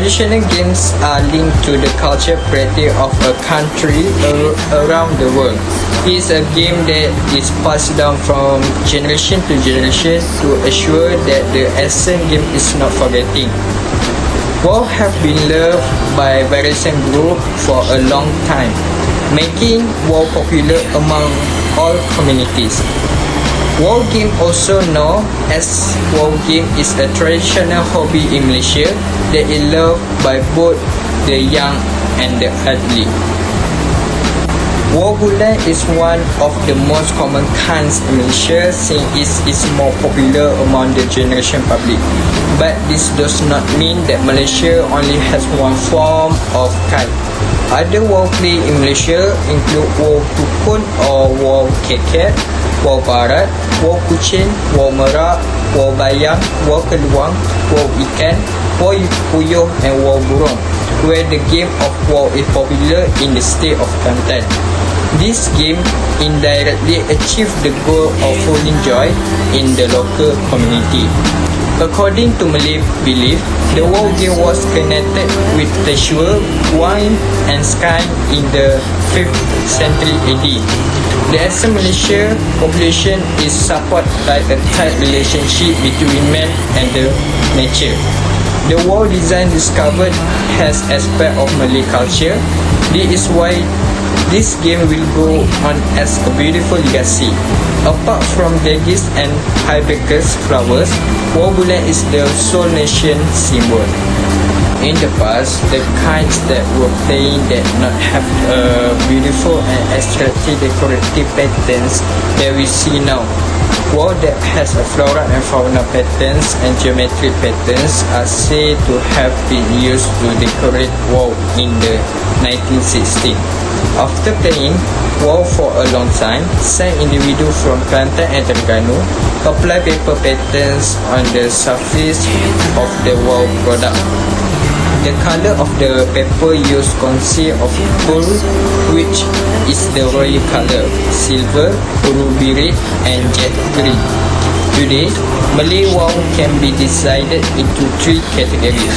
Traditional games are linked to the culture practice of a country around the world. It is a game that is passed down from generation to generation to assure that the essence game is not forgetting. WoW have been loved by various groups for a long time, making WoW popular among all communities. WoW game, also known as WoW game, is a traditional hobby in Malaysia that is loved by both the young and the elderly. WoW Bulan is one of the most common kinds in Malaysia since it is more popular among the generation public. But this does not mean that Malaysia only has one form of kind. Other WoW play in Malaysia include WoW Tukun or WoW Keket, WoW Barat, WoW Kucing, WoW Merak, WoW Bayang, WoW Keluang, WoW Ikan, WoW Puyuh and WoW Burung, where the game of WoW is popular in the state of Kelantan. This game indirectly achieved the goal of finding joy in the local community. According to Malay belief, the WoW game was connected with Teshua, wine and sky in the 5th century AD. The Asam Malaysia population is supported by a tight relationship between man and the nature. The WoW design discovered has aspect of Malay culture. This is why this game will go on as a beautiful legacy. Apart from daggers and hibiscus flowers, WoW Bulan is the Soul Nation symbol. In the past, the kinds that were playing did not have beautiful and attractive decorative patterns that we see now. WoW that has a flora and fauna patterns and geometric patterns are said to have been used to decorate WoW in the 1960s. After playing WoW for a long time, some individuals from Kelantan and Terengganu apply paper patterns on the surface of the WoW product. The color of the paper used consists of gold, which is the royal color, silver, ruby red and jet green. Today, Malay WoW can be divided into 3 categories.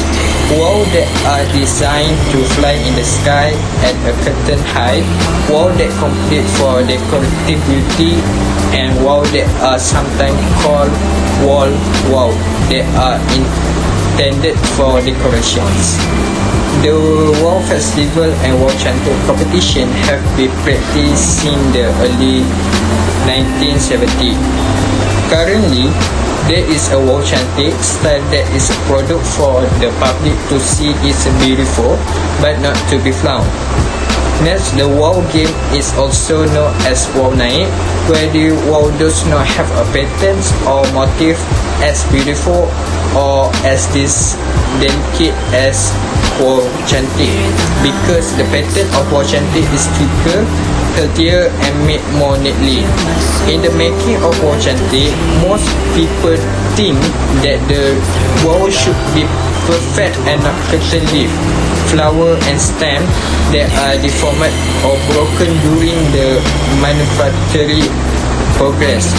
WoW that are designed to fly in the sky at a certain height, WoW that complete for decorative beauty, and WoW that are sometimes called wall WoW that are intended for decorations. The WoW Festival and WoW Cantik competition have been practiced since the early 1970s. Currently, there is a WoW Cantik style that is a product for the public to see is beautiful but not to be flown. Next, the WoW game is also known as WoW Naik, where the WoW does not have a pattern or motif as beautiful or as this delicate as WoW Cantik, because the pattern of WoW Cantik is thicker, healthier and made more neatly. In the making of WoW Cantik, most people think that the WoW should be perfect and not curtain leaf, flower and stem that are deformed or broken during the manufacturing progress.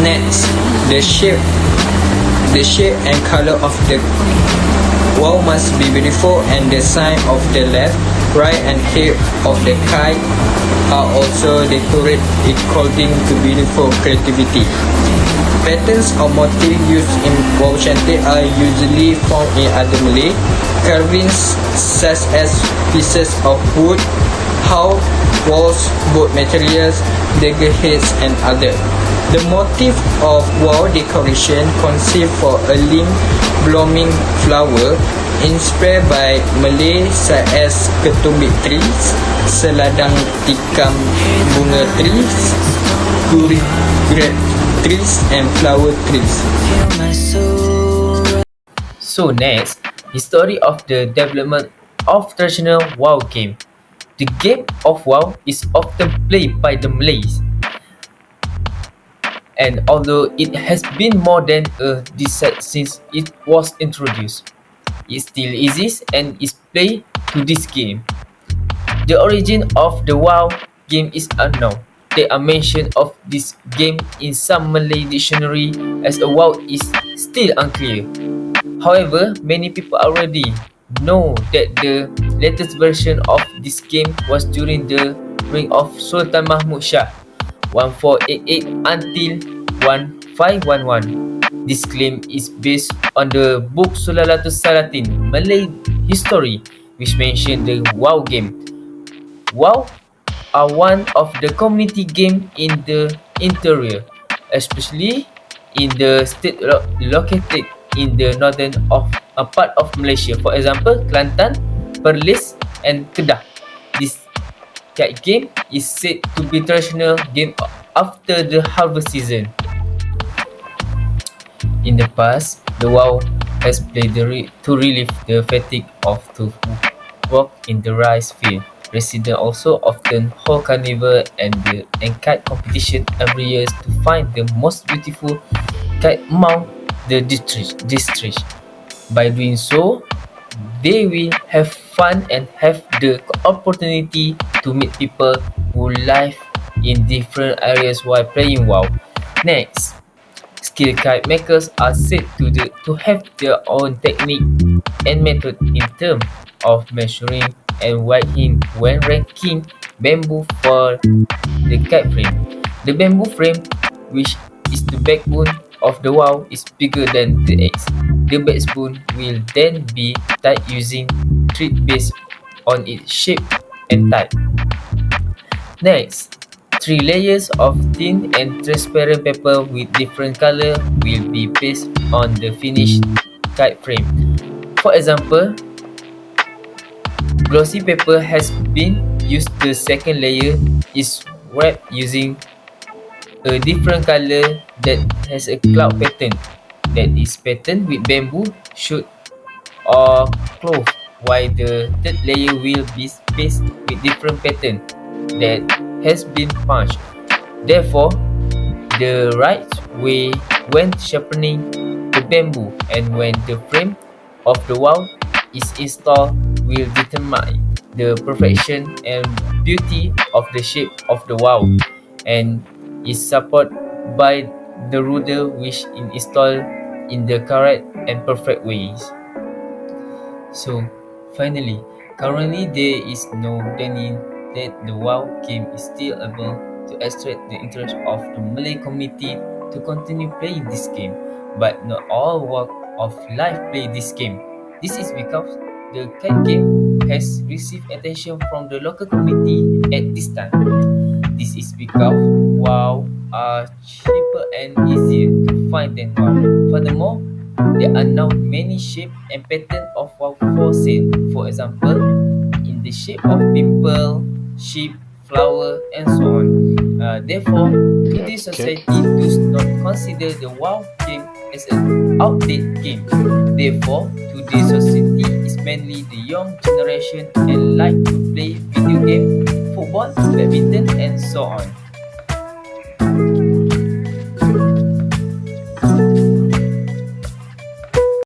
Next, the shape and color of the WoW must be beautiful, and the sign of the left, right and head of the kite are also decorated according to beautiful creativity. Patterns or motifs used in WoW Cantik are usually found in other Malay carvings such as pieces of wood, how, walls, board materials, dagger heads and other. The motif of WoW decoration consists for a limb blooming flower inspired by Malay such as ketumbit trees, seladang tikam bunga trees, gurih grape trees and flower trees. So next, the story of the development of traditional WoW game. The game of WoW is often played by the Malays, and although it has been more than a decade since it was introduced, it still exists and is played to this game. The origin of the WoW game is unknown. There are mentions of this game in some Malay dictionary as a WoW is still unclear. However, many people already know that the latest version of this game was during the reign of Sultan Mahmud Shah 1488 until 1511. This claim is based on the book Sulalatus Salatin, Malay history, which mentioned the WoW game. WoW are one of the community game in the interior, especially in the state located in the northern of a part of Malaysia. For example, Kelantan, Perlis, and Kedah. This card game is said to be traditional game after the harvest season. In the past, the WoW has played to relieve the fatigue of to work in the rice field. Residents also often hold carnival and kite competition every year to find the most beautiful kite among the district. By doing so, they will have fun and have the opportunity to meet people who live in different areas while playing WoW. Next, skilled kite makers are said to have their own technique and method in terms of measuring and weighing when ranking bamboo for the kite frame. The bamboo frame, which is the backbone of the WoW, is bigger than the axe. The backbone will then be tied using thread based on its shape and type. Next, three layers of thin and transparent paper with different color will be placed on the finished kite frame. For example, glossy paper has been used. The second layer is wrapped using a different color that has a cloud pattern that is patterned with bamboo, shoot, or cloth, while the third layer will be spaced with different pattern that has been punched. Therefore, the right way when sharpening the bamboo and when the frame of the WoW is installed will determine the perfection and beauty of the shape of the WoW and is supported by the ruler which is installed in the correct and perfect ways. So, finally, currently there is no denying that the WoW game is still able to attract the interest of the Malay community to continue playing this game, but not all walk of life play this game. This is because the cat game has received attention from the local community at this time. This is because WoW are cheaper and easier to find than WoW. Furthermore, there are now many shapes and patterns of WoW for sale. For example, in the shape of pimple, sheep, flower, and so on. Therefore, today's Okay. society does not consider the WoW game as an outdated game. Therefore, today's society is mainly the young generation and like to play video game, football, badminton, and so on.